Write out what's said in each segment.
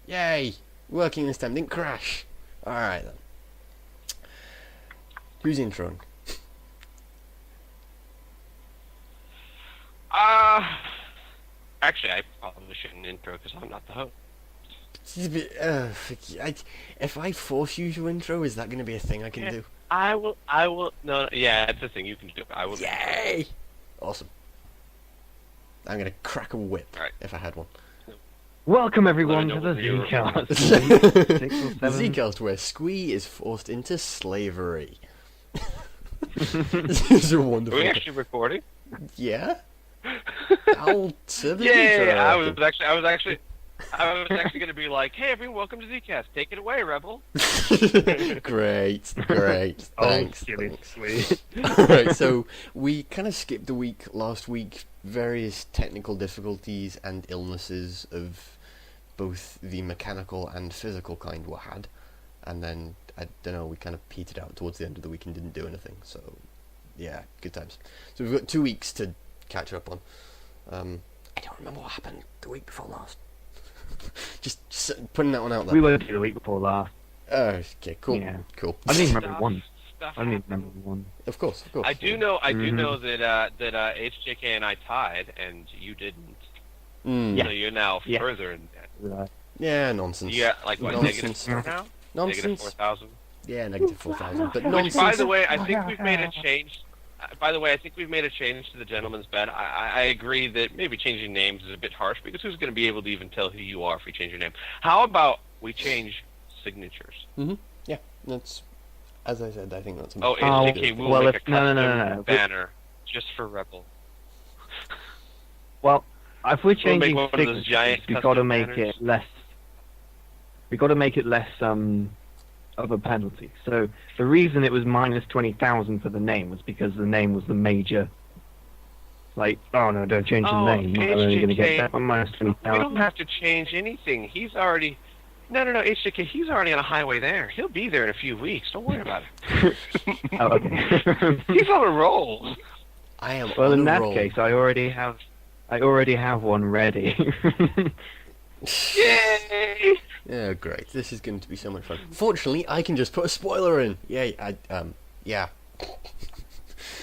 Yay! Working this time, didn't crash. Alright then. Who's introing? Actually, I probably shouldn't intro because I'm not the host. If I force you to intro, is that going to be a thing I can do? I will, no, yeah, that's the thing, you can do it. I will. Yay! Awesome. I'm going to crack a whip, Right. if I had one. Welcome everyone Let to me the know what ZCast. The ZCast where Squee is forced into slavery. This is a Are wonderful... we actually recording? Yeah? I'll serve the Yeah, intro, I reckon. was actually going to be like, hey everyone, welcome to ZCast. Take it away, Rebel. Great. Thanks. Sweet. Alright, so we kind of skipped a week last week. Various technical difficulties and illnesses of both the mechanical and physical kind were had. And then, I don't know, we kind of petered out towards the end of the week and didn't do anything. So, yeah, good times. So we've got 2 weeks to catch up on. I don't remember what happened the week before last. just putting that one out there. We were the week before last. Okay, cool. Yeah. Cool. I don't even remember one. Stuff I don't even happens. remember one. Of course. I do know that HJK and I tied, and you didn't. Mm. So you're now Yeah. further in debt. Yeah, nonsense. You got like what, Nonsense. -4 now? Nonsense. -4,000. Yeah, negative 4,000. But Which, nonsense. by the way, I think we've made a change. By the way, I think we've made a change to the gentleman's bet. I agree that maybe changing names is a bit harsh because who's going to be able to even tell who you are if we change your name? How about we change signatures? Yeah, that's... As I said, I think that's... Oh, Oh, HJK will well, make a if- no, custom no. banner just for Rebel. Well, if we're We'll changing make one of those signatures, giant we've got to custom make banners. it less. We've got to make it less of a penalty. So the reason it was minus 20,000 for the name was because the name was the major. Like, oh no, don't change the Oh, name. I'm only going to HJK. get that one minus We don't 20,000. have to change anything. He's already... No, HJK, he's already on a highway there. He'll be there in a few weeks. Don't worry about it. Oh, okay. He's on a roll. I am Well, on in a that roll. case, I already have one ready. Yay! Yeah, great. This is going to be so much fun. Fortunately, I can just put a spoiler in. Yay, yeah.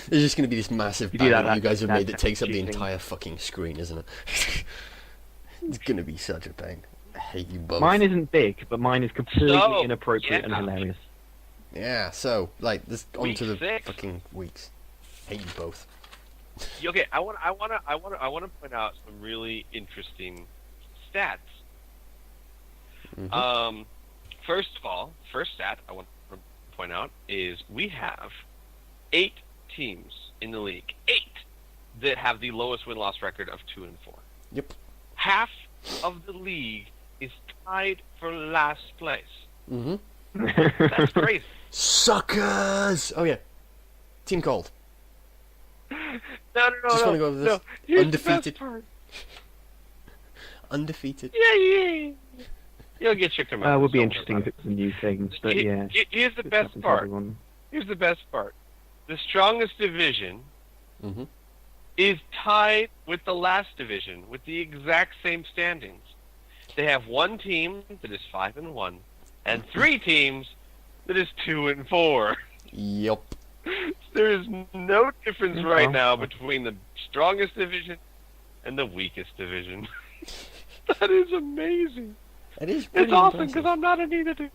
There's just going to be this massive You do banner that, you guys have that made that takes up the cheating. entire fucking screen, isn't it? It's going to be such a pain. I hate you both. Mine isn't big, but mine is completely So, inappropriate and yeah. hilarious. Yeah, so, like, this on Week to the 6. fucking weeks. Hate you both. Okay, I want to point out some really interesting stats. Mhm. First of all, first stat I want to point out is we have 8 teams in the league, 8 that have the lowest win-loss record of 2-4. Yep. Half of the league is tied for last place. Mm-hmm. That's crazy. Suckers! Oh, yeah. Team Cold. No, Just wanna go over this. no. Here's Undefeated. The best part. Undefeated. Yeah. You'll get your command. It would be interesting if it was a new thing, but yeah. Here's the it's best happened to part. everyone. Here's the best part. The strongest division Mm-hmm. is tied with the last division with the exact same standings. They have 1 team that is 5-1 and 3 teams that is 2-4. Yup. There is no difference Okay. right now between the strongest division and the weakest division. That is amazing. It is pretty It's awesome impressive. because I'm not in either division.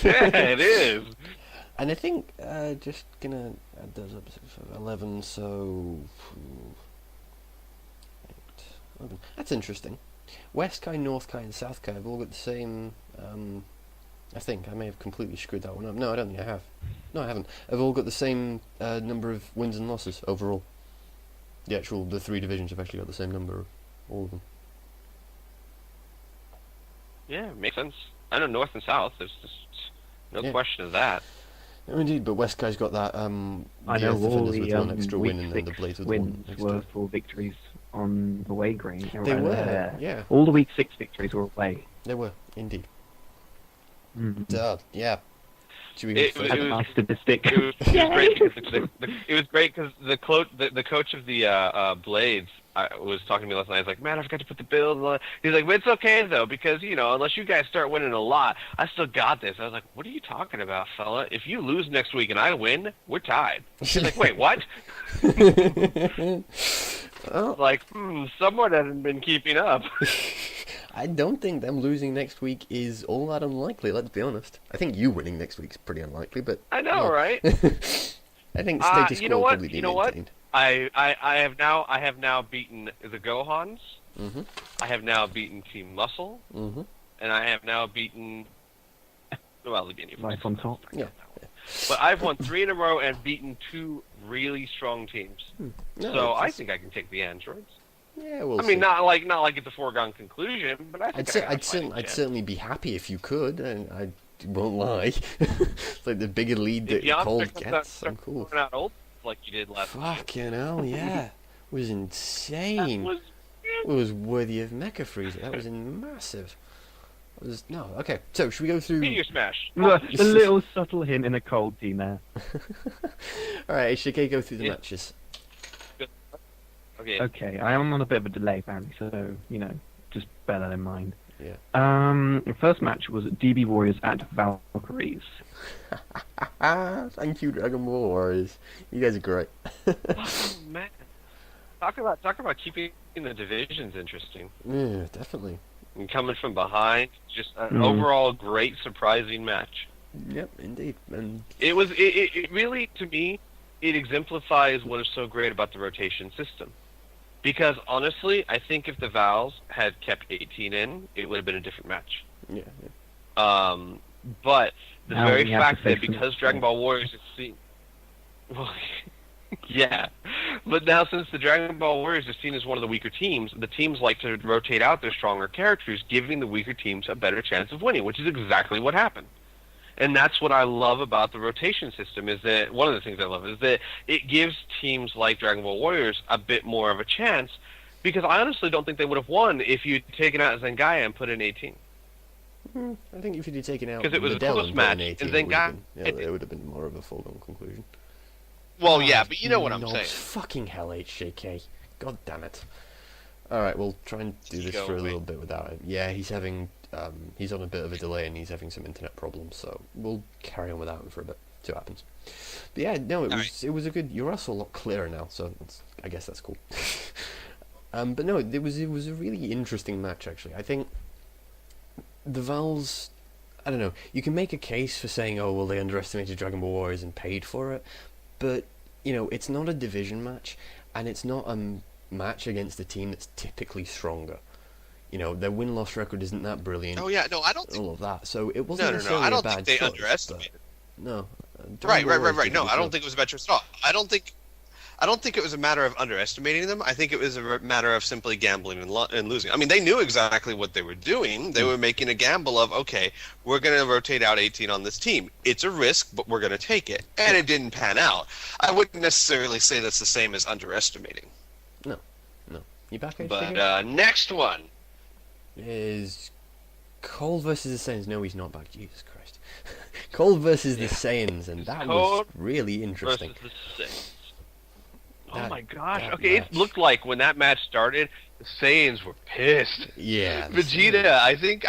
Yeah, it is. And I think, just gonna add those up, 11, so... 8, 11. That's interesting. West Kai, North Kai, and South Kai have all got the same, I think, I may have completely screwed that one up. No, I don't think I have. No, I haven't. Have all got the same number of wins and losses overall. The 3 divisions have actually got the same number, all of them. Yeah, makes sense. I know North and South. There's just no Yeah. question of that. No, indeed, but West Kai's got that, I the know Earth all Defenders with the 1 extra week win and then the 6 Blades with 1 wins extra. were for victories on away green. They were, yeah. All the week 6 victories were away. They were, indeed. Mhm. Duh, yeah. Should we go It first? That's my statistic. It was great because the coach of the Blades was talking to me last night. I was like, man, I forgot to put the build. He's like, but it's okay though because unless you guys start winning a lot, I still got this. I was like, what are you talking about, fella? If you lose next week and I win, we're tied. He's like, wait, what? Well, Like, someone hasn't been keeping up. I don't think them losing next week is all that unlikely, let's be honest. I think you winning next week's pretty unlikely, but... I know, well. right? I think status quo will probably be maintained. I have now beaten the Gohans. Mm-hmm. I have now beaten Team Muscle, Mm-hmm. and I have now beaten. Well, the beginning. Life on top. Yeah. But I've won 3 in a row and beaten 2 really strong teams. No, So I it's- think I can take the androids. Yeah, we'll I see. mean, not like it's a foregone conclusion, but I think I'd certainly be happy if you could, and I won't lie. It's like the bigger lead that Cold gets, I'm cool. Out old like you did last week. Fucking hell, yeah. It was insane. It was worthy of Mecha Freezer. That was massive. It was okay. So should we go through? Meteor Smash. A little subtle hint in a cold team there. All right, should I go through the Yeah. matches? Okay. Okay, I am on a bit of a delay apparently, so just bear that in mind. Yeah. The first match was DB Warriors at Valkyries. Thank you, Dragon Ball Warriors. You guys are great. Oh, man. Talk about keeping the divisions interesting. Yeah, definitely. And coming from behind, just an overall great, surprising match. Yep, indeed. And It was. It really, to me, it exemplifies what is so great about the rotation system. Because honestly, I think if the Vals had kept 18 in, it would have been a different match. yeah. But the Now very we have fact to that face them. because Dragon Ball Warriors is seen, well, yeah, but now since the Dragon Ball Warriors is seen as one of the weaker teams, the teams like to rotate out their stronger characters, giving the weaker teams a better chance of winning, which is exactly what happened. And that's what I love about the rotation system, is that one of the things I love is that it gives teams like Dragon Ball Warriors a bit more of a chance, because I honestly don't think they would have won if you'd taken out Zengaya and put in 18. I think if you'd taken out 'Cause it was a Liddell close and match, put in 18, and then it would have been more of a foregone conclusion. Well, yeah, but you know what I'm Knobs. saying. Fucking hell, HJK. God damn it. Alright, we'll try and do this Go for a away. little bit without him. Yeah, he's having, he's on a bit of a delay and he's having some internet problems, so we'll carry on without him for a bit, see what happens. But yeah, no, it was a good, you're also a lot clearer now, so I guess that's cool. But no, it was a really interesting match, actually. I think the Vals, I don't know, you can make a case for saying, oh, well, they underestimated Dragon Ball Warriors and paid for it, but, it's not a division match, and it's not a match against a team that's typically stronger. Their win-loss record isn't that brilliant. Oh yeah, no, I don't think. All of that, so it wasn't No, necessarily I don't a bad think they choice, underestimated. but no. Right. Dragon Ball Warriors No, did a I good don't job. think it was a bad choice at all. I don't think it was a matter of underestimating them. I think it was a matter of simply gambling and losing. I mean, they knew exactly what they were doing. They were making a gamble of, okay, we're going to rotate out 18 on this team. It's a risk, but we're going to take it. And it didn't pan out. I wouldn't necessarily say that's the same as underestimating. No. You back, But next one. Is Cole versus the Saiyans. No, he's not back. Jesus Christ. Cole versus the Saiyans, and that was Cole really interesting. Versus the Saiyans. Oh That- my gosh. that Okay, match. it looked like when that match started, the Saiyans were pissed. Yeah. the Vegeta, Saiyans. I think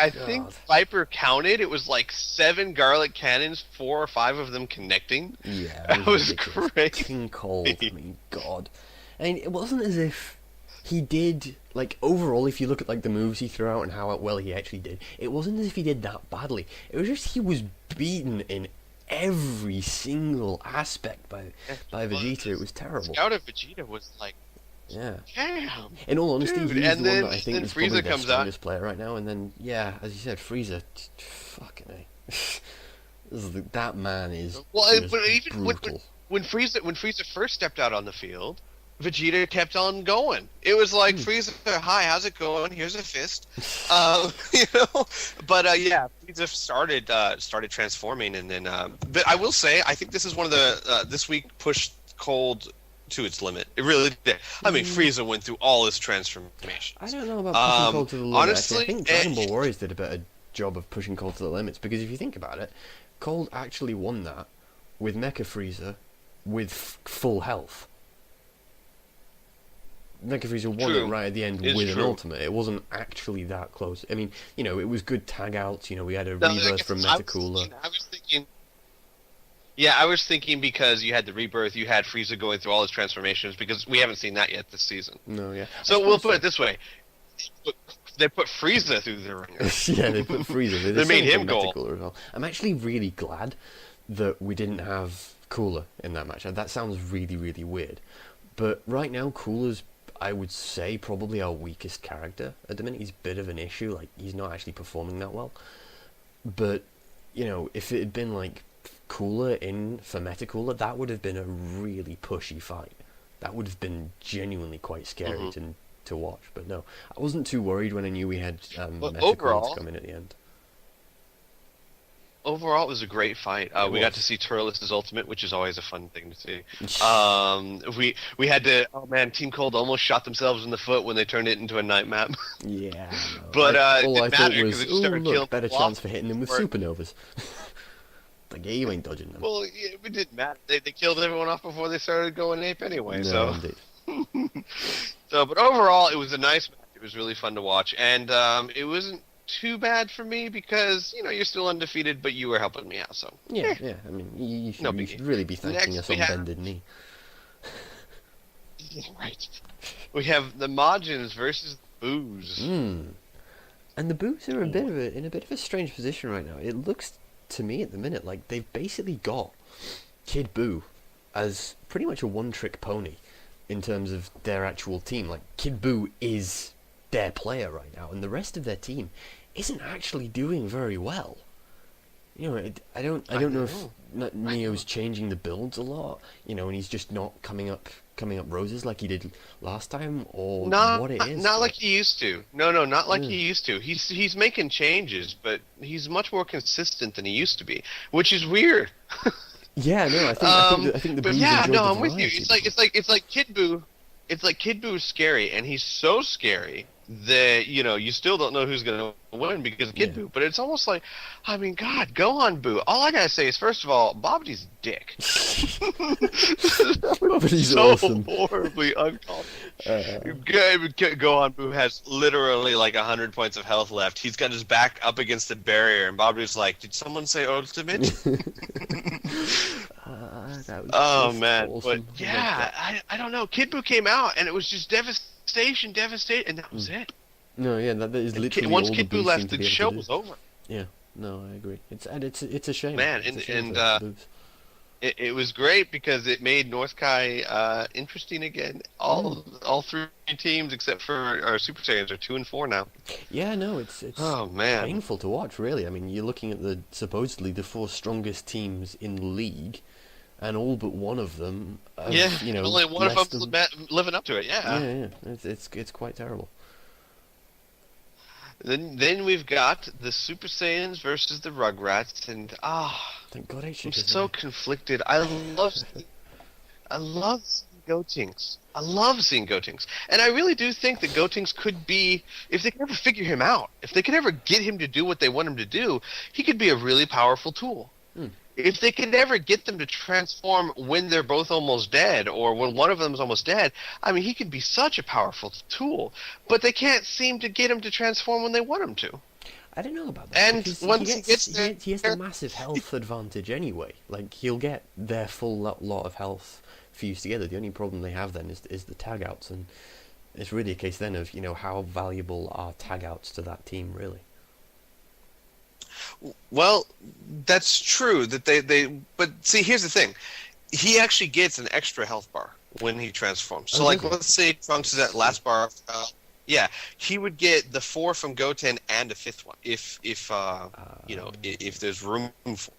God. Viper counted. It was like 7 garlic cannons, 4 or 5 of them connecting. Yeah, That was ridiculous. crazy. King Cole, I mean, God. I mean, it wasn't as if he did, like, overall, if you look at, like, the moves he threw out and how well he actually did, it wasn't as if he did that badly. It was just he was beaten in every single aspect by Vegeta. It was terrible. Scout of Vegeta was like, Yeah. damn. In all honesty, Dude, he's and the then- one that I think then is probably Frieza their comes out. strongest player right now. And then, yeah, as you said, Frieza, fucking A. That man is Well, just but even brutal. when Frieza first stepped out on the field, Vegeta kept on going. It was like, Frieza, hi, how's it going? Here's a fist. But yeah, Frieza started transforming, and then. But I will say, I think this is one of the this week pushed Cold to its limit. It really did. I mean, Frieza went through all his transformations. I don't know about pushing Cole to the limit. honestly, Actually, I think Dragon Ball Warriors did a better job of pushing Cold to the limits, because if you think about it, Cold actually won that with Mecha Frieza with full health. Mecha Frieza won it right at the end with an ultimate. It wasn't actually that close. I mean, you know, it was good tag outs. You know, we had a rebirth from Metacooler. I was thinking because you had the rebirth, you had Frieza going through all his transformations, because we haven't seen that yet this season. No, yeah. So we'll put it this way. They put Frieza through the ringer. Yeah, they put Frieza. They made him gold. As well. I'm actually really glad that we didn't have Cooler in that match. That sounds really, really weird. But right now, Cooler's, I would say, probably our weakest character. At the minute, he's a bit of an issue. Like, he's not actually performing that well. But, you know, if it had been, like, Cooler in for Metacooler, that would have been a really pushy fight. That would have been genuinely quite scary to watch. But no, I wasn't too worried when I knew we had Metacooler come in at the end. Overall, it was a great fight. We got to see Turles' ultimate, which is always a fun thing to see. We had to. Oh man, Team Cold almost shot themselves in the foot when they turned it into a night map. Yeah, but all I thought was, look, better chance for hitting them with supernovas. Like, yeah, you ain't dodging them. Well, yeah, it didn't matter. They killed everyone off before they started going ape anyway. No, so, indeed. but overall, it was a nice match. It was really fun to watch, and it wasn't too bad for me because, you know, you're still undefeated, but you were helping me out. So yeah. I mean, you should really be thanking us on bended knee. Right. We have the Majins versus the Boos. And the Boos are in a bit of a strange position right now. It looks to me at the minute like they've basically got Kid Buu as pretty much a one-trick pony in terms of their actual team. Like, Kid Buu is their player right now, and the rest of their team isn't actually doing very well. You know, I don't know if Neo's changing the builds a lot, you know, and he's just not coming up roses like he did last time, or what it is. Not like he used to. No, not like he used to. He's making changes, but he's much more consistent than he used to be, which is weird. Yeah, no, I think the but Boos yeah, enjoy no, the I'm with you. variety. It's like Kid Buu. It's like Kid Buu is scary, and he's so scary that, you know, you still don't know who's going to win because of Kid Buu. But it's almost like, I mean, God, go on, Buu. All I gotta say is, first of all, Bobity's a dick. Bobity's so awesome. Horribly uncalled. Go on, Buu has literally like 100 points of health left. He's got his back up against the barrier, and Bobity's like, "Did someone say ultimate?" Oh man, awesome. But yeah, I don't know. Kid Buu came out, and it was just devastation, and that was it. No, yeah, that is literally once all Kid the Buu Boos left, seem to the be able show to do. was over. Yeah, no, I agree. It's a shame. Man, It's a shame and for the Boos. it was great because it made North Kai interesting again. All three teams except for our Super Saiyans are 2 and 4 now. Yeah, no, it's Oh man, painful to watch, really. I mean, you're looking at the supposedly the 4 strongest teams in the league, and all but one of them, you know, only one of them's living up to it. Yeah, it's quite terrible. Then we've got the Super Saiyans versus the Rugrats, and Thank God I'm so conflicted. I love Gotenks. I love seeing Gotenks. And I really do think that Gotenks could be, if they could ever figure him out, if they could ever get him to do what they want him to do, he could be a really powerful tool. If they could ever get them to transform when they're both almost dead, or when one of them is almost dead, I mean, he could be such a powerful tool. But they can't seem to get him to transform when they want him to. I don't know about that. And because once he gets there, he has a massive health advantage anyway. Like, he'll get their full lot of health fused together. The only problem they have then is the tag outs, and it's really a case then of, you know, how valuable are tag outs to that team really. Well, that's true. That but see, here's the thing: he actually gets an extra health bar when he transforms. So, like, let's say Trunks is at last bar. Yeah, he would get the 4 from Goten and a 5th one if you know, if there's room for.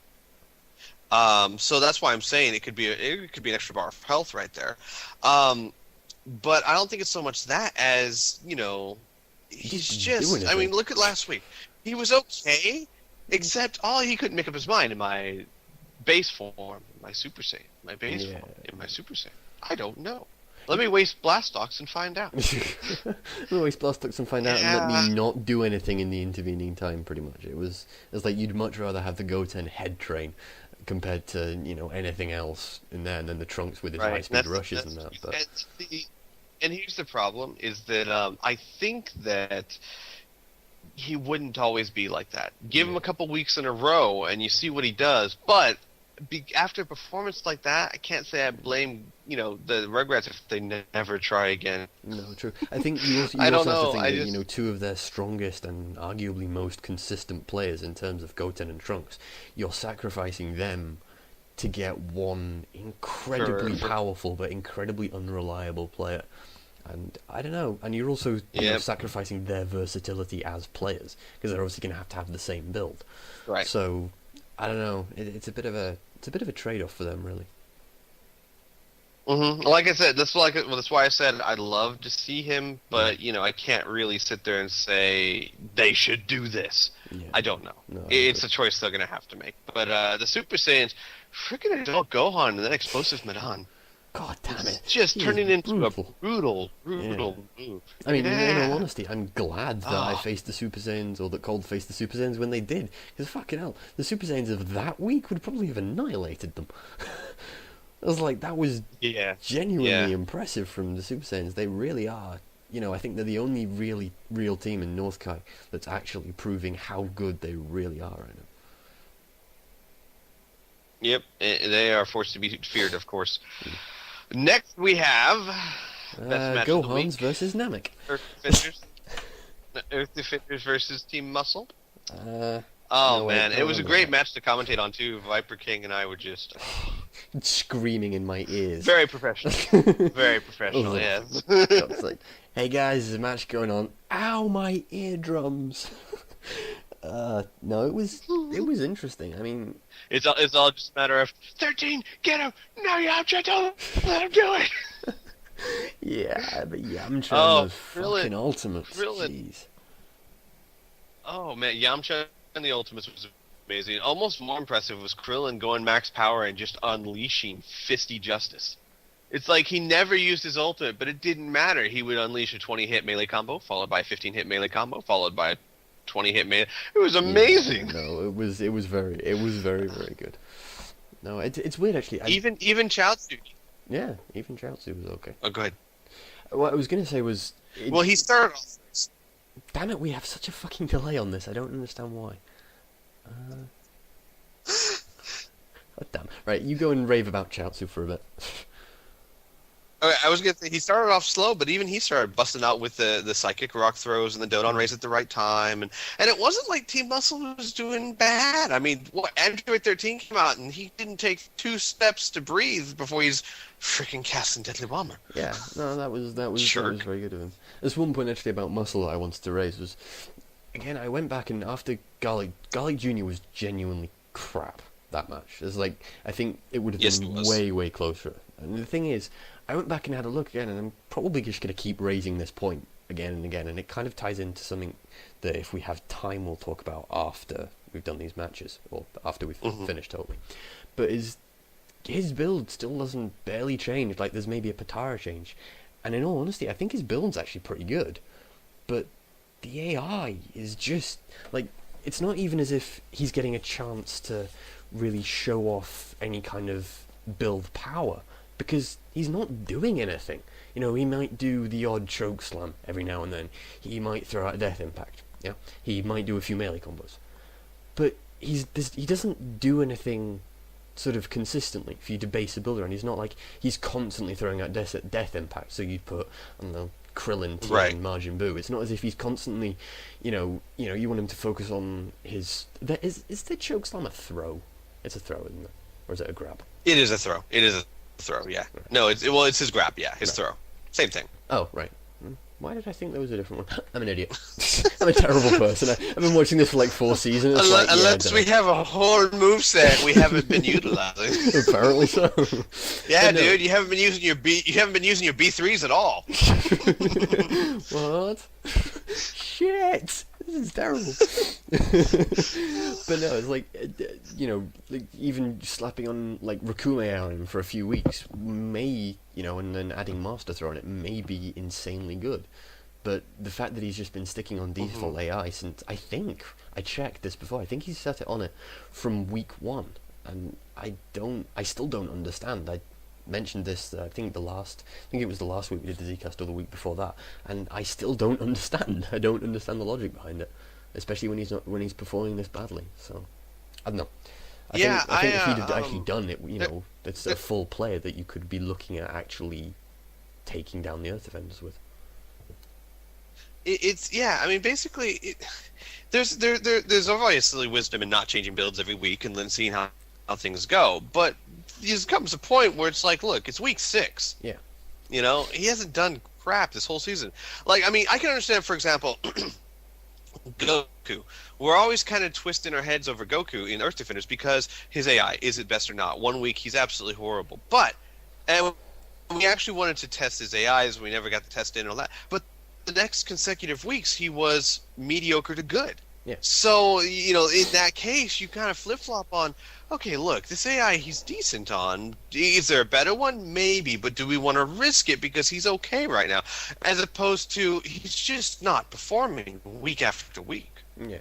So that's why I'm saying it could be an extra bar of health right there. But I don't think it's so much that as, you know, he's just. I mean, look at last week. He was okay. Except, he couldn't make up his mind in my base form, my Super Saiyan, my base form, in my Super Saiyan. I don't know. Let me waste Blastox and find out. Let me waste Blastox and find out, and let me not do anything in the intervening time. Pretty much, it was like you'd much rather have the Goten head train compared to anything else in there, and then the Trunks with his high speed rushes and that. But and here's the problem: is that I think that he wouldn't always be like that. Give him a couple weeks in a row, and you see what he does. But after a performance like that, I can't say I blame the Rugrats if they never try again. No, true. I think you also have to think that two of their strongest and arguably most consistent players in terms of Goten and Trunks, you're sacrificing them to get one incredibly powerful but incredibly unreliable player. And I don't know, and you're also sacrificing their versatility as players, because they're obviously going to have the same build. Right. So I don't know. It's a bit of a trade-off for them, really. Mm-hmm. Like I said, that's why I said I'd love to see him, but I can't really sit there and say they should do this. Yeah. I don't know. No, it's a choice they're going to have to make. But the Super Saiyans, freaking adult Gohan and then Explosive Madan. God damn it! Just turning into a brutal move. I mean, in all honesty, I'm glad that I faced the Super Saiyans, or that Cold faced the Super Saiyans when they did. Because fucking hell, the Super Saiyans of that week would probably have annihilated them. I was like, that was genuinely impressive from the Super Saiyans. They really are. I think they're the only really real team in North Kai that's actually proving how good they really are right now. Yep, they are forced to be feared, of course. Next we have Gohans versus Namek. Earth Defenders versus Team Muscle. Man, it was a great match to commentate on too. Viper King and I were just screaming in my ears. Very professional. Very professional, yes. I was like, hey guys, there's a match going on. Ow, my eardrums. No, it was interesting. I mean, it's all just a matter of 13, get him! No, Yamcha, don't let him do it! Yeah, but Yamcha and those fucking ultimates, jeez. Oh man, Yamcha and the ultimates was amazing. Almost more impressive was Krillin going max power and just unleashing fisty justice. It's like he never used his ultimate, but it didn't matter. He would unleash a 20-hit melee combo, followed by a 15-hit melee combo, followed by a 20-hit melee. It was amazing. Yeah, no, it was very, very good. No, it's weird actually. Even Chaozu. Yeah, even Chaozu was okay. Oh, go ahead. What I was gonna say was. Well, he started off. Damn it, we have such a fucking delay on this. I don't understand why. Oh, damn. Right, you go and rave about Chaozu for a bit. Okay, I was gonna say he started off slow, but even he started busting out with the psychic rock throws and the Dodon rays at the right time, and it wasn't like Team Muscle was doing bad. I mean, Android 13 came out and he didn't take 2 steps to breathe before he's freaking casting Deadly Bomber. Yeah, no, that was very good of him. There's one point actually about Muscle that I wanted to raise was, again, I went back and after Garlic Jr. was genuinely crap that match. It's like I think it would have been way closer. And the thing is, I went back and had a look again, and I'm probably just going to keep raising this point again and again, and it kind of ties into something that if we have time we'll talk about after we've done these matches, or after we've finished totally. But his build still doesn't barely change, like there's maybe a Patara change, and in all honesty I think his build's actually pretty good, but the AI is just, like, it's not even as if he's getting a chance to really show off any kind of build power, because he's not doing anything. He might do the odd choke slam every now and then. He might throw out a death impact. Yeah, he might do a few melee combos. But he doesn't do anything sort of consistently for you to base a builder on. He's not like he's constantly throwing out death impact. So you'd put, I don't know, Krillin, Tien, Majin Buu. It's not as if he's constantly, you want him to focus on his. Is the choke slam a throw? It's a throw, isn't it? Or is it a grab? It is a throw. It is a throw, yeah. Right. No, it's his grab, yeah, his throw. Same thing. Oh, right. Why did I think there was a different one? I'm an idiot. I'm a terrible person. I've been watching this for like 4 seasons. Unless we have a whole moveset we haven't been utilizing. Apparently so. Yeah, dude, you haven't been using your B3s at all. What? Shit. This is terrible. But no, it's like, like even slapping on like Rakume on him for a few weeks may, and then adding Master Throw on it may be insanely good. But the fact that he's just been sticking on default AI since, I think, I checked this before, I think he's set it on it from week 1, and I still don't understand. I mentioned this, I think it was the last week we did the ZCast or the week before that, and I still don't understand. I don't understand the logic behind it, especially when he's performing this badly. So, I don't know. I think if he'd have actually done it, it's a full player that you could be looking at actually taking down the Earth Defenders with. Basically, there's obviously wisdom in not changing builds every week and then seeing how things go. But there comes a point where it's like, look, it's week 6. Yeah. He hasn't done crap this whole season. Like, I mean, I can understand, for example, Goku. We're always kind of twisting our heads over Goku in Earth Defenders because his AI, is it best or not? One week he's absolutely horrible. And we actually wanted to test his AIs, we never got to test it and all that. But the next consecutive weeks, he was mediocre to good. Yeah. So, in that case, you kind of flip-flop on, okay, look, this AI he's decent on. Is there a better one? Maybe, but do we want to risk it because he's okay right now? As opposed to, he's just not performing week after week. Yeah.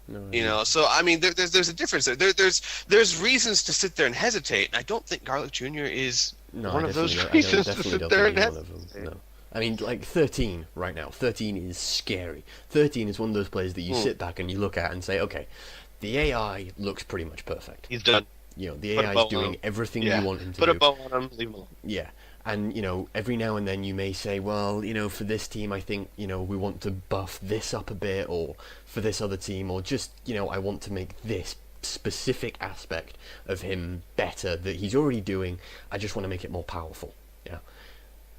No, so, I mean, there's a difference there. There's reasons to sit there and hesitate. I don't think Garlic Jr. is one of those reasons to sit there and hesitate. No. I mean, like 13 right now. 13 is scary. 13 is one of those players that you sit back and you look at and say, okay, the AI looks pretty much perfect. He's done. The AI is doing everything you want him to do. Put a bow on him, leave him alone. Yeah. And, every now and then you may say, well, for this team I think, we want to buff this up a bit, or for this other team, or just, I want to make this specific aspect of him better that he's already doing. I just want to make it more powerful. Yeah.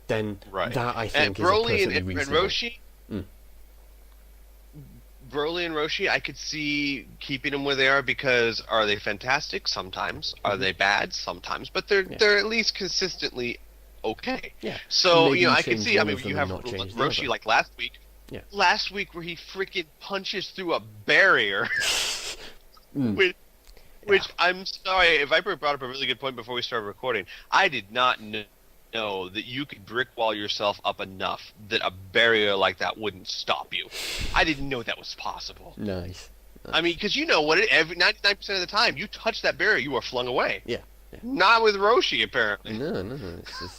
Then that I think is Broly a perfectly and reasonable. Roshi. Broly and Roshi, I could see keeping them where they are because are they fantastic? Sometimes. Are they bad? Sometimes. But they're at least consistently okay. Yeah. So Maybe I can see. I mean, change you one have of them and not change the Roshi other. like last week. Yeah. Last week where he freaking punches through a barrier. Which I'm sorry, Viper brought up a really good point before we started recording. I did not know that you could brick wall yourself up enough that a barrier like that wouldn't stop you. I didn't know that was possible. Nice. I mean, because every 99% of the time you touch that barrier, you are flung away. Yeah. Not with Roshi, apparently. No.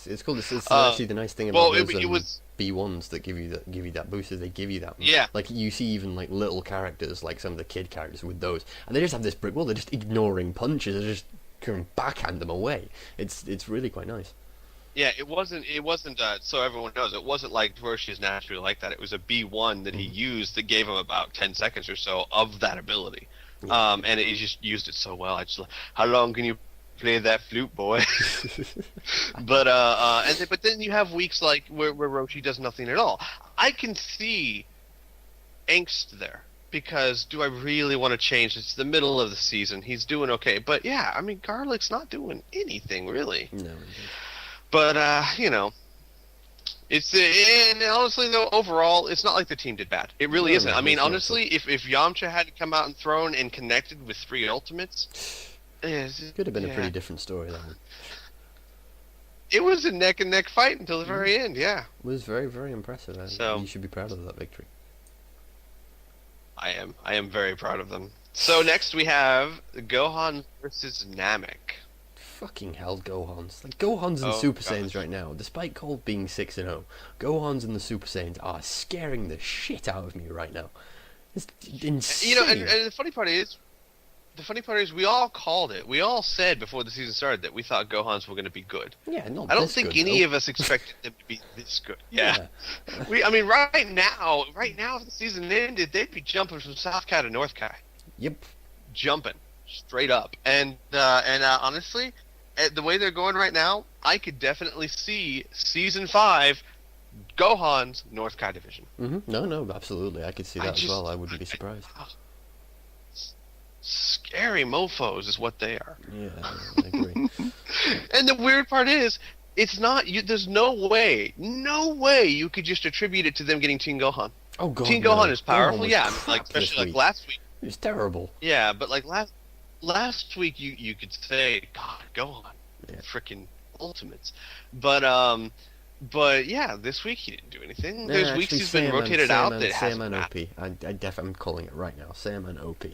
It's cool. It's actually the nice thing about those B1s that give you that boost is they give you that. Yeah. Like you see even like little characters, like some of the kid characters with those, and they just have this brick wall. They're just ignoring punches. They're just can backhand them away. It's really quite nice. Yeah, it wasn't. So everyone knows, it wasn't like Roshi is naturally like that. It was a B1 that he used that gave him about 10 seconds or so of that ability, and he just used it so well. How long can you play that flute, boy? But then you have weeks like where Roshi does nothing at all. I can see angst there because do I really want to change? It's the middle of the season. He's doing okay, but yeah, I mean Garlic's not doing anything really. No. But it's and honestly though, overall, it's not like the team did bad. It really isn't. I mean, honestly, if Yamcha hadn't come out and thrown and connected with 3 ultimates, it could have been a pretty different story. That one. It was a neck and neck fight until the very end. Yeah, It was very, very impressive. So- you should be proud of that victory. I am very proud of them. So next we have Gohan versus Namek. Fucking hell, Gohans. Like, Gohans and Super Saiyans right now, despite Cold being 6-0, Gohans and the Super Saiyans are scaring the shit out of me right now. It's insane. And the funny part is, we all called it. We all said before the season started that we thought Gohans were going to be good. Yeah, not I don't this think good, any though. of us expected them to be this good. Yeah. Right now, if the season ended, they'd be jumping from South Kai to North Kai. Yep. Jumping straight up. And honestly, the way they're going right now, I could definitely see season 5 Gohan's North Kai division. Mm-hmm. No, absolutely. I could see that as well. I wouldn't be surprised. Scary mofos is what they are. Yeah, I agree. And the weird part is, it's not. There's no way you could just attribute it to them getting Teen Gohan. Oh god, Teen no. Gohan is powerful, Gohan was yeah. crap Like this especially week. like last week. It was terrible. Yeah, but like last week, you could say, God, Gohan, Yeah. freaking Ultimates. But yeah, this week he didn't do anything. No, There's weeks actually, he's been rotated out that has Saiyaman OP. I'm calling it right now. Saiyaman OP.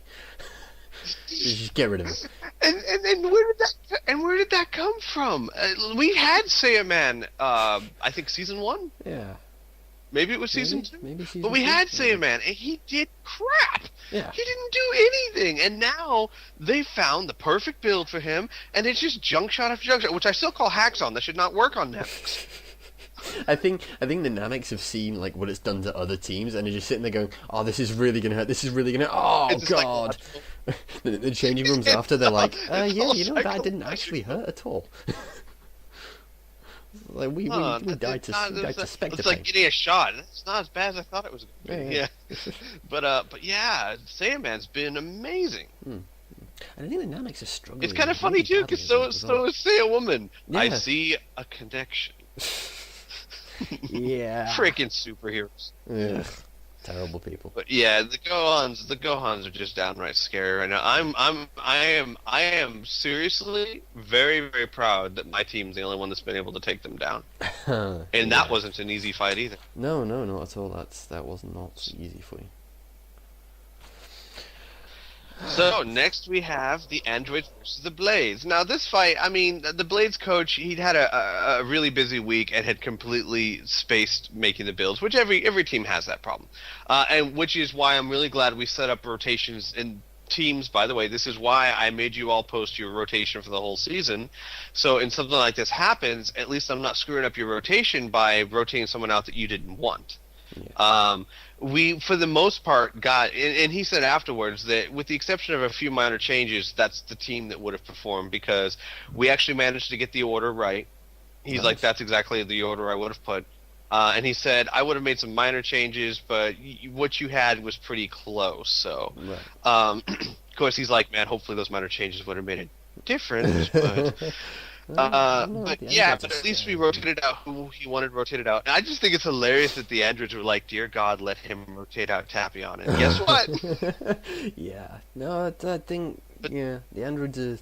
Just get rid of him. And where did that come from? We had Saiyaman, I think season 1. Yeah. Maybe it was season 2. Maybe season But we 2, had yeah. Saiyaman, and he did crap. Yeah. He didn't do anything, and now they found the perfect build for him, and it's just junk shot after junk shot, which I still call hacks on. That should not work on Netflix. I think the Namex have seen like what it's done to other teams, and they're just sitting there going, "Oh, this is really gonna hurt. This is really gonna. Oh It's just God!" The changing rooms after they're like, "Yeah, you know that didn't actually hurt at all." Like we died to spectate. It's like getting a shot. It's not as bad as I thought it was going to be. Yeah. But yeah, Saiyaman's been amazing. And I think the Namex are struggling. It's kind of funny too, because so is Saiyawoman. Yeah. I see a connection. Yeah. Freaking superheroes. Ugh, terrible people. But yeah, the Gohans are just downright scary right now. I am seriously very, very proud that my team's the only one that's been able to take them down. And that wasn't an easy fight either. No, not at all. That was not easy for you. So next we have the Androids versus the Blades. Now this fight, I mean, the Blades coach, he'd had a really busy week and had completely spaced making the builds, which every team has that problem, and which is why I'm really glad we set up rotations in teams. By the way, this is why I made you all post your rotation for the whole season. So in something like this happens, at least I'm not screwing up your rotation by rotating someone out that you didn't want. Yeah. We, for the most part, got, and he said afterwards that with the exception of a few minor changes, that's the team that would have performed because we actually managed to get the order right. He's like, that's exactly the order I would have put. And he said, I would have made some minor changes, but what you had was pretty close. So, of course, he's like, man, hopefully those minor changes would have made a difference. But yeah, but at least we rotated out who he wanted rotated out. And I just think it's hilarious that the androids were like, dear God, let him rotate out Tapion. And guess what? Yeah. No, I think, the androids are,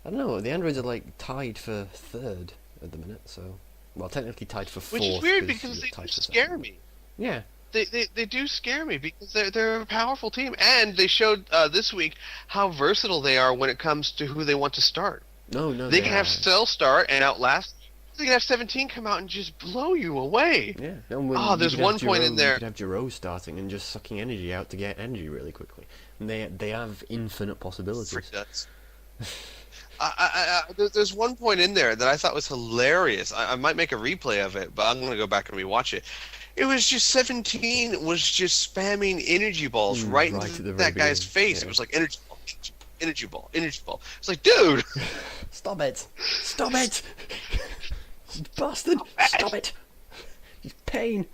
I don't know, the androids are like tied for third at the minute, so, well, technically tied for fourth. Which is weird because they do scare me. Yeah. They do scare me because they're a powerful team. And they showed this week how versatile they are when it comes to who they want to start. No, they can have Cell start and outlast. They can have 17 come out and just blow you away. Yeah. There's one point in there. You could have Jiro starting and just sucking energy out to get energy really quickly. And they have infinite possibilities. Frick nuts. There's one point in there that I thought was hilarious. I might make a replay of it, but I'm going to go back and rewatch it. It was just 17 was just spamming energy balls right into that guy's face. Yeah. It was like energy ball. Energy ball. It's like, dude! Stop it! You bastard! Stop it! It's pain.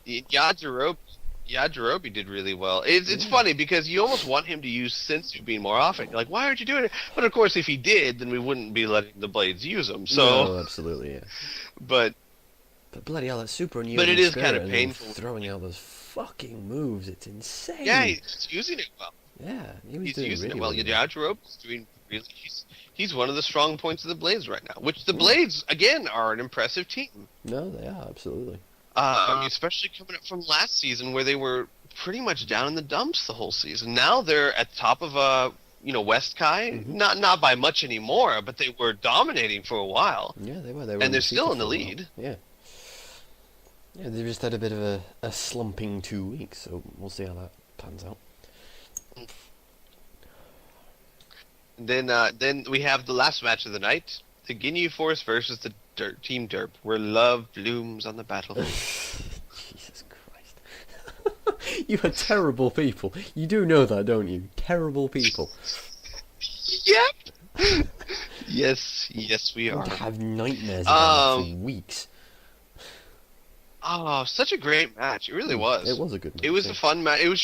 Yajirobe did really well. It's funny because you almost want him to use Sensu Bean more often. You're like, why aren't you doing it? But of course, if he did, then we wouldn't be letting the Blades use him. So, no, absolutely, yeah. But bloody hell, that's super unusual. But it is kind of painful. Throwing out those fucking moves, it's insane. Yeah, he's using it well. Yeah, he's using it well. Yajirobe is doing really. He's one of the strong points of the Blades right now. Which the Blades again are an impressive team. No, they are absolutely. Especially coming up from last season where they were pretty much down in the dumps the whole season. Now they're at the top of West Kai. Mm-hmm. Not by much anymore, but they were dominating for a while. Yeah, they were. And they're still in the lead. Yeah. Yeah, they just had a bit of a slumping 2 weeks, so we'll see how that pans out. Then we have the last match of the night: the Ginyu Force versus the Team Derp, where love blooms on the battlefield. Jesus Christ! You are terrible people. You do know that, don't you? Terrible people. Yep. Yes, we are. I have nightmares about it for weeks. Oh, such a great match! It really was. It was a good match. It was a fun match. It was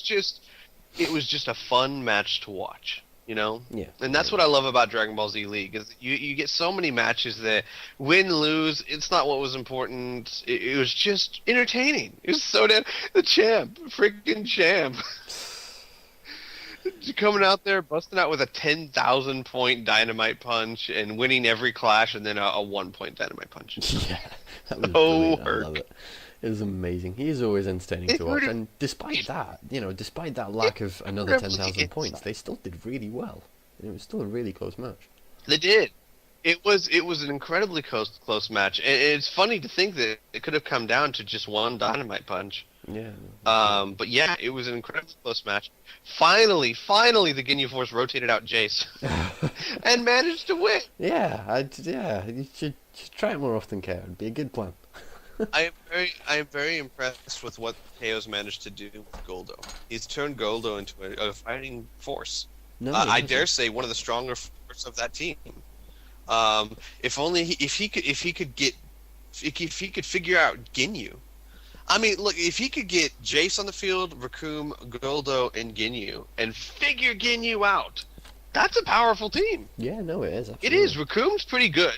just a fun match to watch. You know? Yeah. And that's what I love about Dragon Ball Z League, is you get so many matches that win, lose, it's not what was important. It was just entertaining. It was so damn... The champ. Freaking champ. Coming out there, busting out with a 10,000 point dynamite punch and winning every clash, and then a 1 point dynamite punch. Yeah, that was So brilliant. I love it. It was amazing. He is always entertaining It to watch, hurt- and despite that, despite that lack of another hurt 10,000 points, inside. they still did really well. It was still a really close match. They did. It was an incredibly close match, and it's funny to think that it could have come down to just one dynamite punch. Yeah. But yeah, it was an incredibly close match. Finally, the Ginyu Force rotated out Jace and managed to win. Yeah, you should try it more often, Care. It'd be a good plan. I am very impressed with what KO's managed to do with Goldo. He's turned Goldo into a fighting force. No, I he dare hasn't. say one of the stronger forces of that team. If he could figure out Ginyu. I mean, look, if he could get Jace on the field, Raccoon, Goldo, and Ginyu, and figure Ginyu out, that's a powerful team. Yeah, no, it is. It Absolutely. is. Raccoon's pretty good.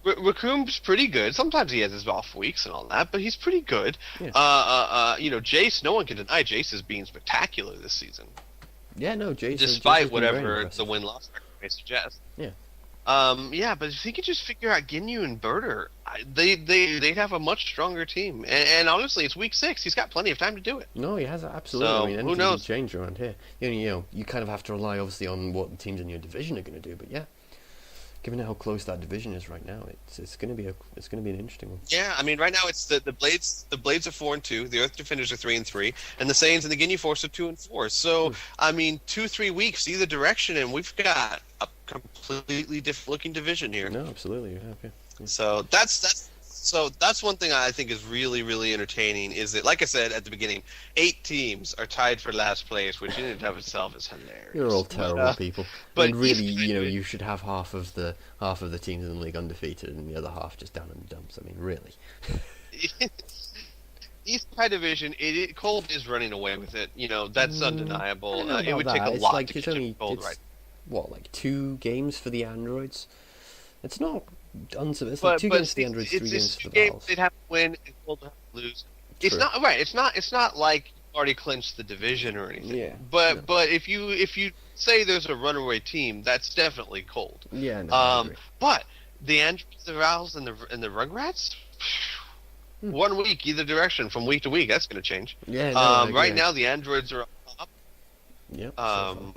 Raccoon's pretty good. Sometimes he has his off weeks and all that, but he's pretty good. Yeah. Jace, no one can deny Jace is being spectacular this season, Yeah, no, Jason. despite whatever the win-loss record may suggest. Yeah. But if he could just figure out Ginyu and Birder, they'd have a much stronger team. And honestly, it's week 6. He's got plenty of time to do it. No, he has absolutely. So, I mean, who anything knows? can change around here. You kind of have to rely obviously on what the teams in your division are going to do. But yeah, given how close that division is right now, it's going to be an interesting one. Yeah, I mean, right now it's the Blades. The Blades are 4-2. The Earth Defenders are 3-3, and the Saiyans and the Ginyu Force are 2-4. So, I mean, 2-3 weeks either direction, and we've got a completely different looking division here. No, absolutely, you have. Yeah. So that's one thing I think is really, really entertaining. Is that, like I said at the beginning, 8 teams are tied for last place, which in and of itself is hilarious. You're all terrible people. but And really, he's- you should have half of the teams in the league undefeated, and the other half just down in the dumps. I mean, really. East High Division, Cold is running away with it. That's undeniable. I don't know It would about take that. a It's lot like to it's catch only Cold it's, right. what, like 2 games for the androids. It's not it's But like 2 games for the androids, 3 it's games for two the games Vals. they'd have to win and Cold would have to lose. It's True. not right. It's not like you already clinched the division or anything. Yeah. But No. but if you say there's a runaway team, that's definitely Cold. Yeah, no, I agree. But the androids, the Vals, and the Rugrats. 1 week either direction from week to week. That's going to change. Yeah, no, I agree. Right now the androids are on top. Yep. so far.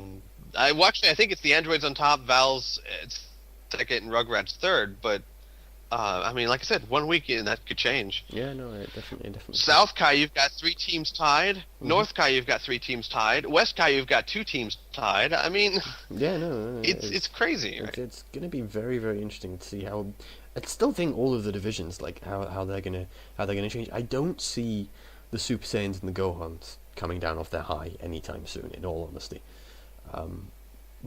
I think it's the androids on top, Val's second, and Rugrats third. But I mean, like I said, 1 week and that could change. Yeah, no, it definitely. South Kai, you've got 3 teams tied. North Kai, you've got 3 teams tied. West Kai, you've got 2 teams tied. I mean, Yeah, no, it's crazy. Right? It's going to be very, very interesting to see how. I still think all of the divisions, like how they're gonna change. I don't see the Super Saiyans and the Gohans coming down off their high anytime soon. In all honesty,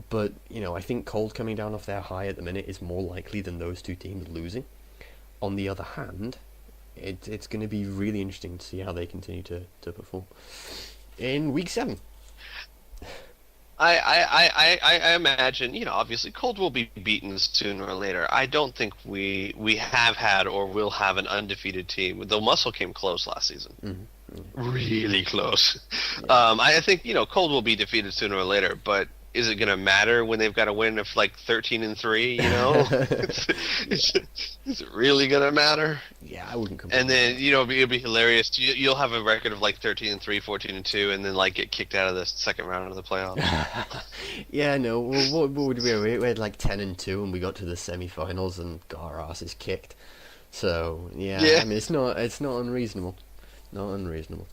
but I think Cold coming down off their high at the minute is more likely than those 2 teams losing. On the other hand, it's going to be really interesting to see how they continue to perform in week 7. I imagine, obviously Cold will be beaten sooner or later. I don't think we have had or will have an undefeated team. Though Muscle came close last season. Really close. Yeah. I think, Cold will be defeated sooner or later, but is it going to matter when they've got a win of like 13-3, Is it really going to matter? Yeah, I wouldn't complain. And then, it'll be hilarious. You'll have a record of like 13-3, 14-2, and then like get kicked out of the second round of the playoffs. Yeah, no. Well, what would we? We had like 10-2, and we got to the semi-finals and got our asses kicked. So yeah. I mean, it's not unreasonable. Not unreasonable.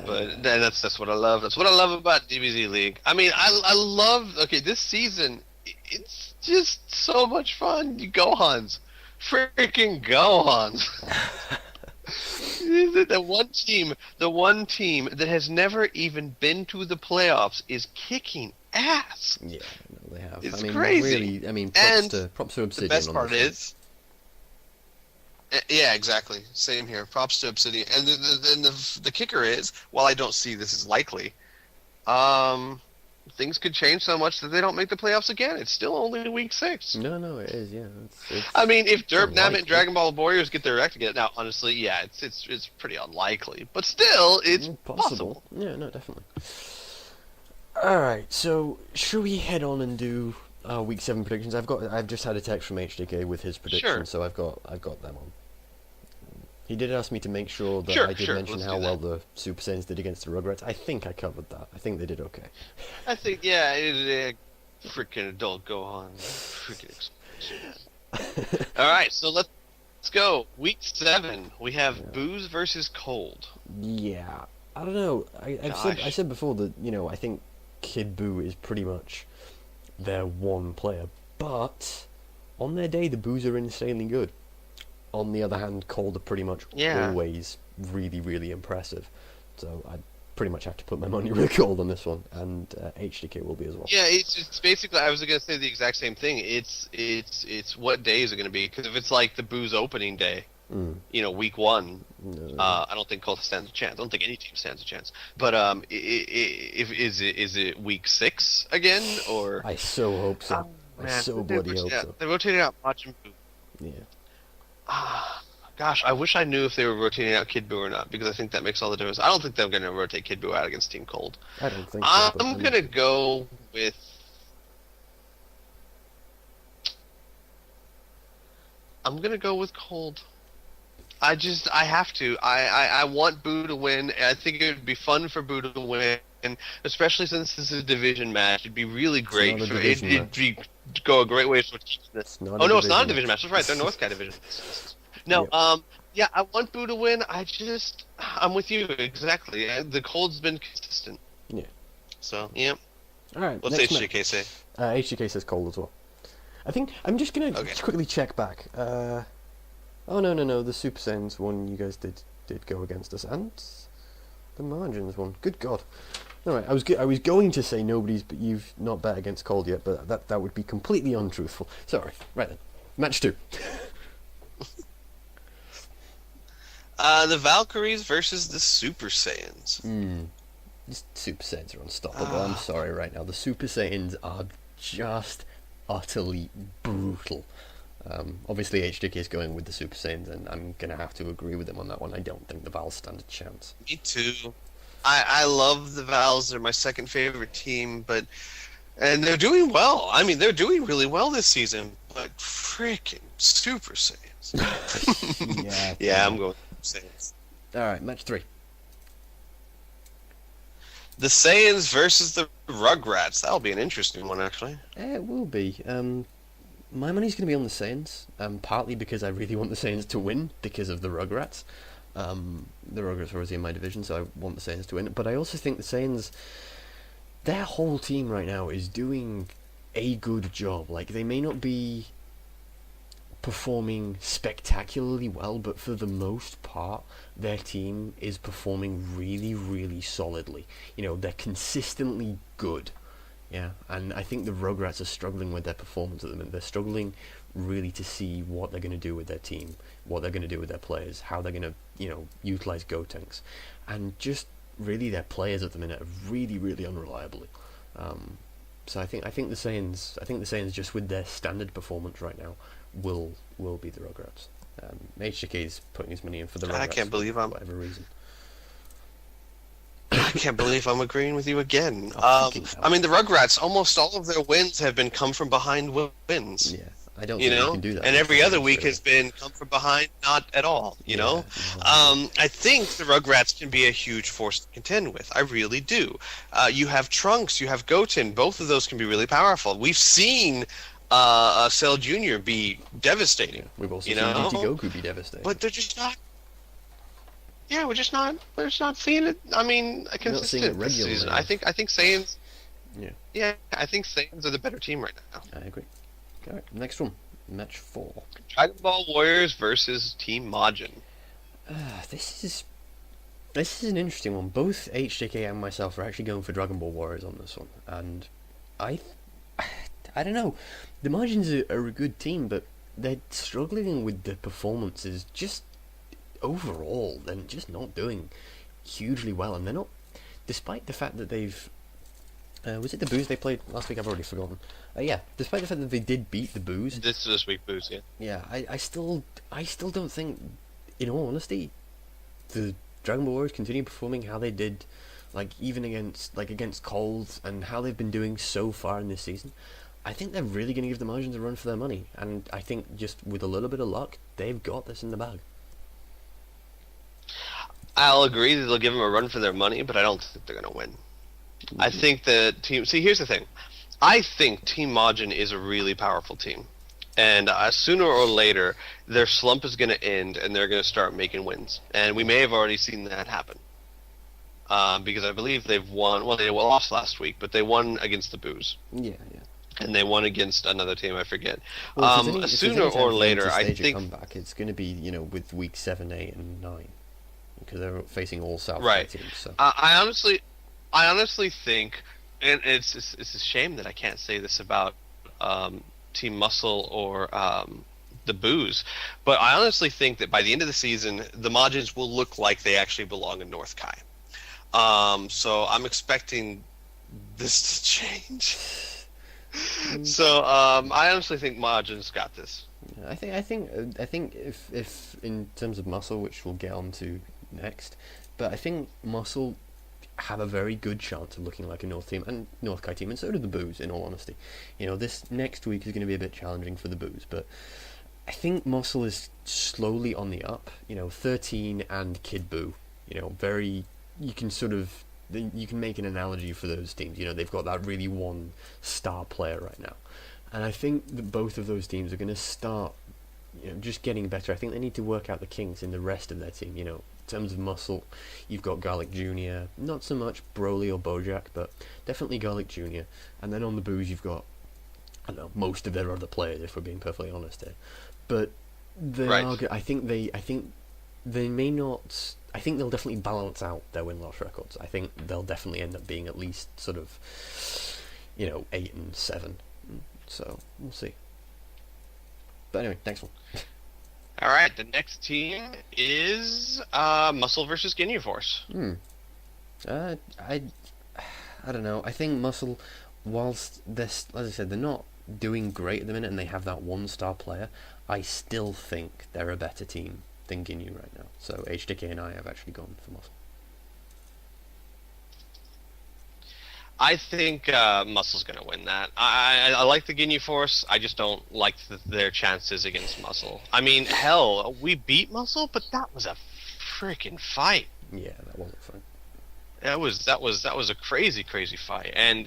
But that's what I love. That's what I love about DBZ League. I mean, I love. Okay, this season, it's just so much fun. You Gohans, freaking Gohans. The one team that has never even been to the playoffs is kicking ass. Yeah, no, they have. It's I mean, crazy. Really, I mean, props to The Obsidian. best on part this one. is. Yeah, exactly. Same here. Props to Obsidian. And the kicker is, while I don't see this as likely, things could change so much that they don't make the playoffs again. It's still only week 6. No, it is. Yeah, it's I mean, if Derp, Namet, unlikely. and Dragon Ball Warriors get their act together, now honestly, yeah, it's pretty unlikely, but still, it's possible. Yeah, no, definitely. All right, so should we head on and do our week 7 predictions? I've just had a text from HDK with his predictions, Sure. so I've got them on. He did ask me to make sure that Sure, I did sure, mention let's how do well that. the Super Saiyans did against the Rugrats. I think I covered that. I think they did okay. I think, yeah, freaking adult go on. Freaking All right, so let's go. Week 7, we have booze versus cold. Yeah, I don't know. I said before that I think Kid Buu is pretty much their one player, but on their day the Boos are insanely good. On the other hand, Cold are pretty much always really, really impressive. So I pretty much have to put my money with Cold on this one, and HDK will be as well. Yeah, it's basically. I was going to say the exact same thing. It's what day is it going to be? Because if it's like the booze opening day, week 1, No. I don't think Colt stands a chance. I don't think any team stands a chance. But is it week 6 again or? I so hope so. I so bloody hope so. They're rotating out Majin Buu. Yeah. Gosh, I wish I knew if they were rotating out Kid Buu or not, because I think that makes all the difference. I don't think they're going to rotate Kid Buu out against Team Cold. I don't think so. I'm going to go with... I'm going to go with Cold. I have to. I want Boo to win. I think it would be fun for Boo to win, especially since this is a division match. It'd be really great. Not a division match. Go a great way for this. It's not Oh a no, it's not a division division match. That's right. They're North Cat division. No, Yep. yeah, I want Boo to win. I'm with you exactly. The Cold's been consistent. Yeah. So yeah. All right. What's next HJK say? HGK says Cold as well. I think I'm just gonna quickly check back. Oh no, the Super Saiyans one you guys did go against us, and the Margins one. Good God! All right, I was going to say but you've not bet against Cold yet, but that would be completely untruthful. Sorry. Right then, match 2. The Valkyries versus the Super Saiyans. These Super Saiyans are unstoppable. I'm sorry right now. The Super Saiyans are just utterly brutal. Obviously, HDK is going with the Super Saiyans, and I'm going to have to agree with him on that one. I don't think the Vals stand a chance. Me too. I love the Vals. They're my second favorite team, and they're doing well. I mean, they're doing really well this season. But freaking Super Saiyans. Yeah, I'm going with Super Saiyans. All right, match 3. The Saiyans versus the Rugrats. That'll be an interesting one, actually. It will be. My money's going to be on the Saiyans, partly because I really want the Saiyans to win because of the Rugrats. The Rugrats are obviously in my division, so I want the Saiyans to win. But I also think the Saiyans, their whole team right now is doing a good job. Like, they may not be performing spectacularly well, but for the most part, their team is performing really, really solidly. They're consistently good. Yeah, and I think the Rugrats are struggling with their performance at the minute. They're struggling really to see what they're going to do with their team, what they're going to do with their players, how they're going to, utilize Gotenks, and just really their players at the minute are really, really unreliably. So I think the Saiyans just with their standard performance right now will be the Rugrats. HJK is putting his money in for the Rugrats. I can't believe for whatever reason. I can't believe I'm agreeing with you again. Oh, I mean, the Rugrats, almost all of their wins have been come from behind wins. Yeah, I don't think you can do that. And every other week has been come from behind, not at all, you know? I think the Rugrats can be a huge force to contend with. I really do. You have Trunks, you have Goten. Both of those can be really powerful. We've seen Cell Jr. be devastating. We've also seen GT Goku be devastating. But they're just not... Yeah, we're just not seeing it. I mean, consistent this season. I think Saiyans. Yeah, I think Saiyans are the better team right now. I agree. All right, next one, match 4. Dragon Ball Warriors versus Team Majin. This is an interesting one. Both HJK and myself are actually going for Dragon Ball Warriors on this one, and I don't know. The Majins are a good team, but they're struggling with the performances. Just overall, they're just not doing hugely well, and they're not, despite the fact that they've Was it the Boos they played last week? I've already forgotten. Yeah, despite the fact that they did beat the Boos. This week, Booze, yeah. Yeah, I still don't think, in all honesty, the Dragon Ball Warriors continue performing how they did, like even against Colds and how they've been doing so far in this season. I think they're really going to give the Margins a run for their money, and I think just with a little bit of luck, they've got this in the bag. I'll agree that they'll give them a run for their money, but I don't think they're going to win. I think the team... See, here's the thing. I think Team Majin is a really powerful team. And sooner or later, their slump is going to end, and they're going to start making wins. And we may have already seen that happen. Because I believe they've won... Well, they lost last week, but they won against the Boos. Yeah. And they won against another team, I forget. Well, if sooner there's any or time later, for them to I stage a think... comeback, it's going to be, with week 7, 8, and 9. Because they're facing all South Right. teams. So. I honestly think, and it's a shame that I can't say this about Team Muscle or the Boos, but I honestly think that by the end of the season, the Majins will look like they actually belong in North Kai. So I'm expecting this to change. So I honestly think Majins got this. I think if in terms of Muscle, which we'll get on to next, but I think Muscle have a very good chance of looking like a North Kai team, and so do the Boos, in all honesty. This next week is going to be a bit challenging for the Boos, but I think Muscle is slowly on the up. 13 and Kid Boo, you can make an analogy for those teams. They've got that really one star player right now, and I think that both of those teams are going to start just getting better. I think they need to work out the kinks in the rest of their team. In terms of Muscle, you've got Garlic Jr., not so much Broly or Bojack, but definitely Garlic Jr. And then on the Boos, you've got, I don't know, most of their other players, if we're being perfectly honest here. But they are. I think they may not. I think they'll definitely balance out their win-loss records. I think they'll definitely end up being at least sort of, 8 and 7. So we'll see. But anyway, next one. All right, the next team is Muscle versus Ginyu Force. I don't know. I think Muscle, whilst this, as I said, they're not doing great at the minute, and they have that one-star player, I still think they're a better team than Ginyu right now. So HDK and I have actually gone for Muscle. I think Muscle's going to win that. I like the Ginyu Force. I just don't like their chances against Muscle. I mean, hell, we beat Muscle, but that was a freaking fight. Yeah, that wasn't fun. That was a crazy fight. And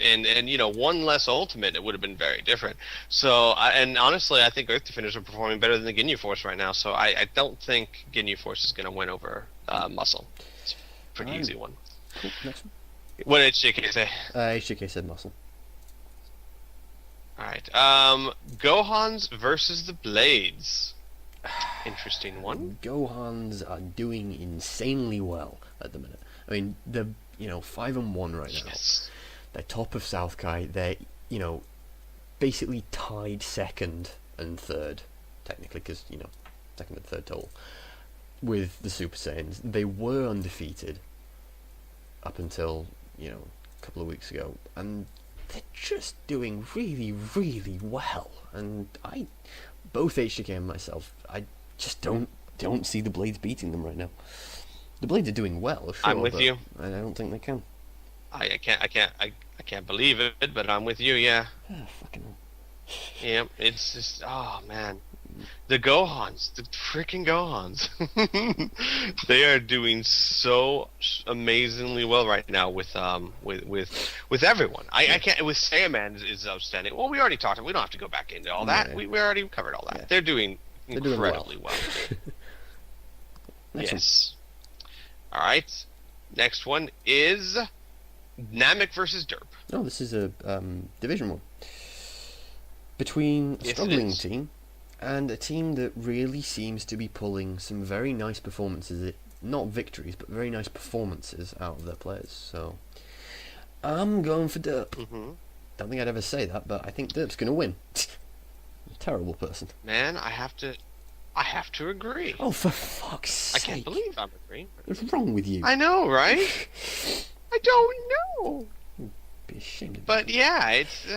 one less ultimate, it would have been very different. So, and honestly, I think Earth Defenders are performing better than the Ginyu Force right now. So I don't think Ginyu Force is going to win over Muscle. It's a pretty easy one. Cool. Next one. What did HJK say? HJK said Muscle. Alright, Gohans versus the Blades. Interesting one. Gohans are doing insanely well at the minute. I mean, they're 5-1 right now. Yes. They're top of South Kai. They're basically tied second and third, technically, because second and third total with the Super Saiyans. They were undefeated up until a couple of weeks ago, and they're just doing really, really well. And both HJK and myself, I just don't see the Blades beating them right now. The Blades are doing well, sure, I'm with you. I don't think they can. I can't believe it, but I'm with you. Yeah. Fucking hell. Yeah. It's just, oh man, the Gohans, the freaking Gohans, they are doing so amazingly well right now with everyone. I can't. With Saiyaman is outstanding. Well, we already talked. We don't have to go back into all that. Yeah. We already covered all that. Yeah. They're doing incredibly well. Yes. All right. Next one is Namek versus Derp. No, this is a Division 1 between a struggling team and a team that really seems to be pulling some very nice performances, not victories, but very nice performances out of their players. So I'm going for Derp. Mm-hmm. Don't think I'd ever say that, but I think Derp's going to win. Terrible person. Man, I have to agree. Oh, for fuck's sake. I can't believe I'm agreeing. What's wrong with you? I know, right? I don't know. Be Shame. But yeah, it's.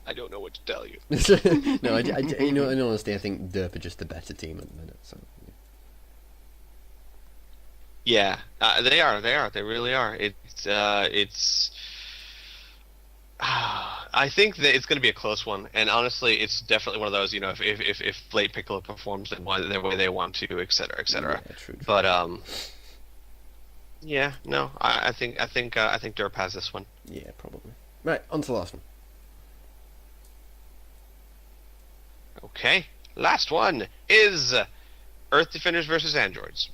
I don't know what to tell you. No, you know, in honesty, I think Derp are just the better team at the minute. So. Yeah, they are. They really are. It's. I think that it's going to be a close one, and honestly, it's definitely one of those. You know, if Late Piccolo performs the way they want to, et cetera, et cetera. Yeah, true. But yeah, no, I think Derp has this one. Yeah, probably. Right, on to the last one. Okay, last one is Earth Defenders versus Androids.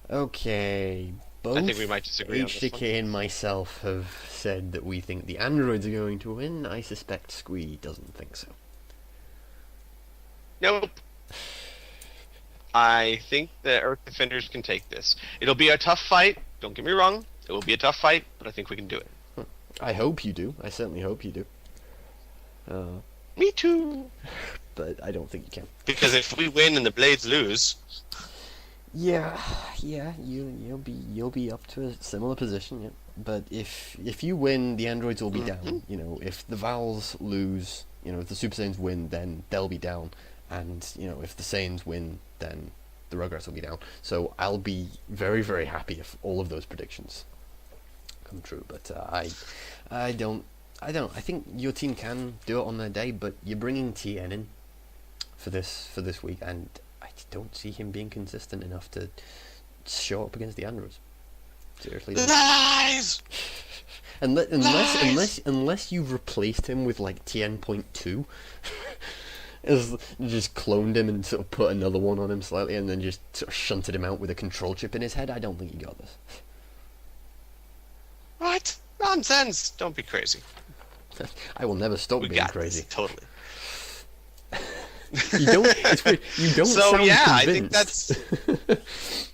Okay, both I think we might disagree on this HDK and myself have said that we think the androids are going to win. I suspect Squee doesn't think so. Nope. I think the Earth Defenders can take this. It'll be a tough fight. Don't get me wrong. It will be a tough fight, but I think we can do it. I hope you do. I certainly hope you do. Me too. But I don't think you can. Because if we win and the Blades lose, Yeah, you'll be up to a similar position, yeah. But if you win, the androids will be down. You know, if the Vowels lose, you know, if the Super Saiyans win, then they'll be down, and you know, if the Saiyans win, then the Rugrats will be down. So I'll be very, very happy if all of those predictions come true. But I don't. I think your team can do it on their day, but you're bringing TN in for this week, and I don't see him being consistent enough to show up against the androids. Seriously. lies. Unless you've replaced him with like TN.2, just cloned him and sort of put another one on him slightly, and then just sort of shunted him out with a control chip in his head. I don't think you got this. What nonsense? Don't be crazy. I will never stop We being got crazy. this, totally. You don't. It's weird. You don't So sound yeah, I convinced. think that's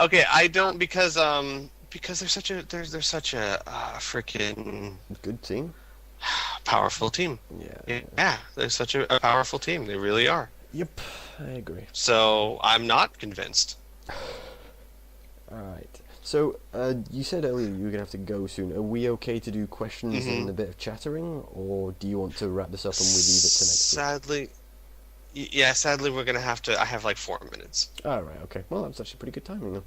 okay. I don't because they're such a freaking Good team. powerful team. Yeah, they're such a powerful team. They really are. Yep, I agree. So I'm not convinced. All right. So you said earlier you were gonna have to go soon. Are we okay to do questions and a bit of chattering, or do you want to wrap this up and we leave it to next week? Sadly, we're gonna have to. I have like 4 minutes. All right. Okay. Well, that's actually pretty good timing then.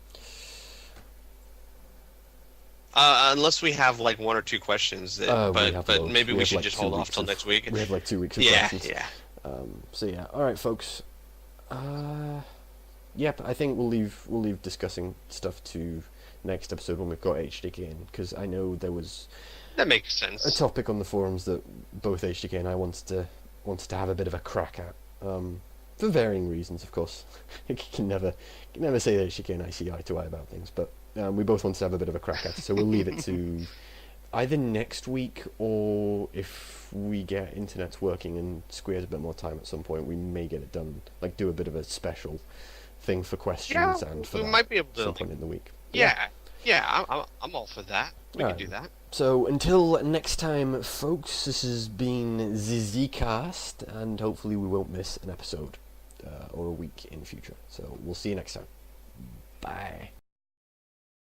Unless we have like 1 or 2 questions, but maybe we should just hold off till next week. We have like 2 weeks of Yeah, questions. yeah. So yeah. All right, folks. Yep. I think we'll leave discussing stuff to next episode when we've got HDK in, because I know there was That makes sense. a topic on the forums that both HDK and I wanted to have a bit of a crack at, for varying reasons, of course. You can never say that HDK and I see eye to eye about things, but we both want to have a bit of a crack at it, so we'll leave it to either next week, or if we get internets working and Squee has a bit more time at some point, we may get it done, like do a bit of a special thing for questions and for we that might be able to. some point in the week. Yeah, I'm all for that. We can do that. So until next time, folks, this has been ZCast, and hopefully we won't miss an episode or a week in future. So we'll see you next time. Bye.